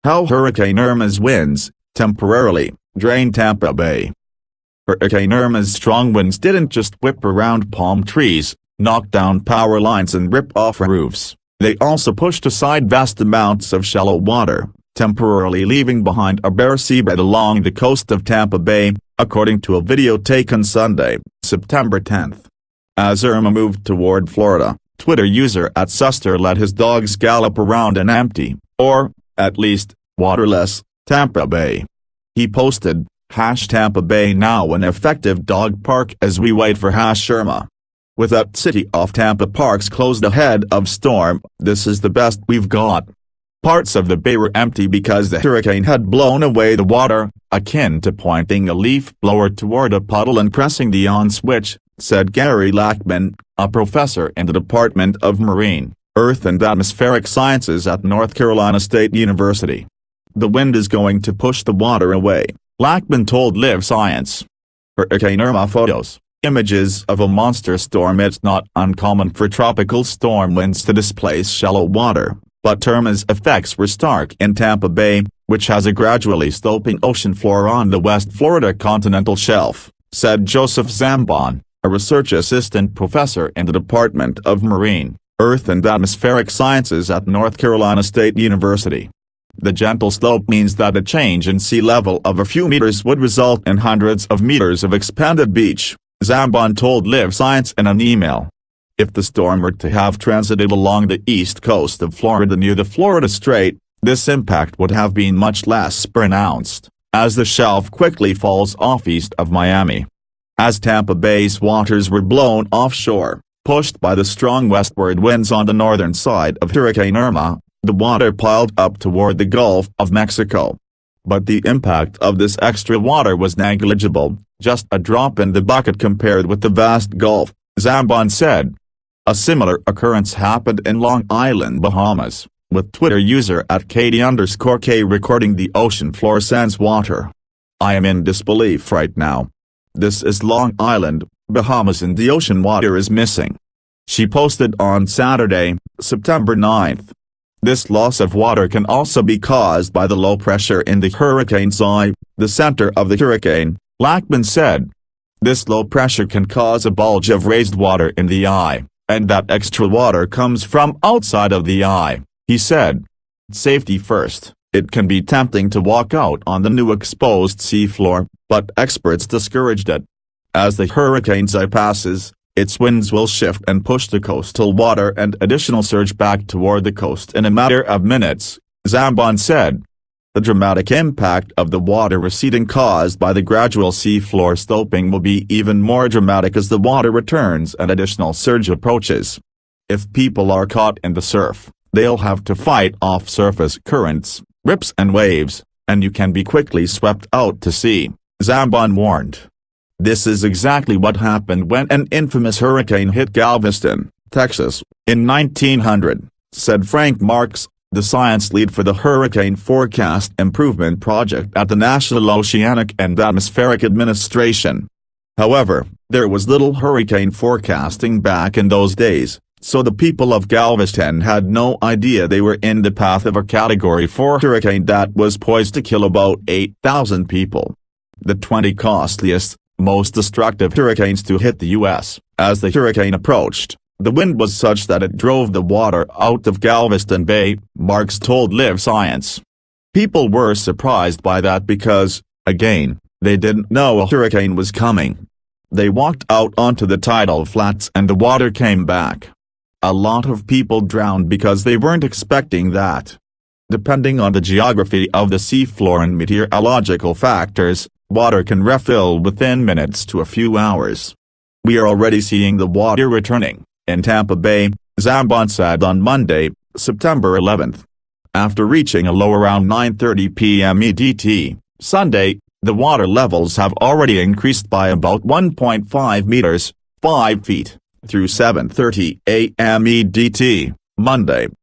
How Hurricane Irma's winds, temporarily, drained Tampa Bay. Hurricane Irma's strong winds didn't just whip around palm trees, knock down power lines and rip off roofs, they also pushed aside vast amounts of shallow water, temporarily leaving behind a bare seabed along the coast of Tampa Bay, according to a video taken Sunday, September 10. As Irma moved toward Florida, Twitter user @Suster let his dogs gallop around an empty, or, at least, waterless, Tampa Bay. He posted, #Tampa Bay now an effective dog park as we wait for #Irma. With that city of Tampa parks closed ahead of storm, this is the best we've got. Parts of the bay were empty because the hurricane had blown away the water, akin to pointing a leaf blower toward a puddle and pressing the on switch, said Gary Lackman, a professor in the Department of Marine, Earth and Atmospheric Sciences at North Carolina State University. The wind is going to push the water away, Lackman told Live Science. Hurricane Irma photos. Images of a monster storm. It's not uncommon for tropical storm winds to displace shallow water, but Irma's effects were stark in Tampa Bay, which has a gradually sloping ocean floor on the West Florida continental shelf, said Joseph Zambon, a research assistant professor in the Department of Marine, Earth and Atmospheric Sciences at North Carolina State University. The gentle slope means that a change in sea level of a few meters would result in hundreds of meters of expanded beach, Zambon told Live Science in an email. If the storm were to have transited along the east coast of Florida near the Florida Strait, this impact would have been much less pronounced, as the shelf quickly falls off east of Miami. As Tampa Bay's waters were blown offshore, pushed by the strong westward winds on the northern side of Hurricane Irma, the water piled up toward the Gulf of Mexico. But the impact of this extra water was negligible, just a drop in the bucket compared with the vast Gulf, Zambon said. A similar occurrence happened in Long Island, Bahamas, with Twitter user @Katie_K recording the ocean floor sans water. I am in disbelief right now. This is Long Island, Bahamas, and the ocean water is missing. She posted on Saturday, September 9. This loss of water can also be caused by the low pressure in the hurricane's eye, the center of the hurricane, Lackman said. This low pressure can cause a bulge of raised water in the eye, and that extra water comes from outside of the eye, he said. Safety first. It can be tempting to walk out on the new exposed seafloor, but experts discouraged it. As the hurricane's eye passes, its winds will shift and push the coastal water and additional surge back toward the coast in a matter of minutes, Zambon said. The dramatic impact of the water receding caused by the gradual seafloor sloping will be even more dramatic as the water returns and additional surge approaches. If people are caught in the surf, they'll have to fight off surface currents, rips and waves, and you can be quickly swept out to sea, Zambon warned. This is exactly what happened when an infamous hurricane hit Galveston, Texas, in 1900, said Frank Marks, the science lead for the Hurricane Forecast Improvement Project at the National Oceanic and Atmospheric Administration. However, there was little hurricane forecasting back in those days, so the people of Galveston had no idea they were in the path of a Category 4 hurricane that was poised to kill about 8,000 people. The 20 costliest, most destructive hurricanes to hit the U.S. As the hurricane approached, the wind was such that it drove the water out of Galveston Bay, Marks told Live Science. People were surprised by that because, again, they didn't know a hurricane was coming. They walked out onto the tidal flats and the water came back. A lot of people drowned because they weren't expecting that. Depending on the geography of the seafloor and meteorological factors, water can refill within minutes to a few hours. We are already seeing the water returning in Tampa Bay, Zambon said on Monday, September 11. After reaching a low around 9:30 p.m. EDT, Sunday, the water levels have already increased by about 1.5 meters, 5 feet, through 7:30 a.m. EDT, Monday,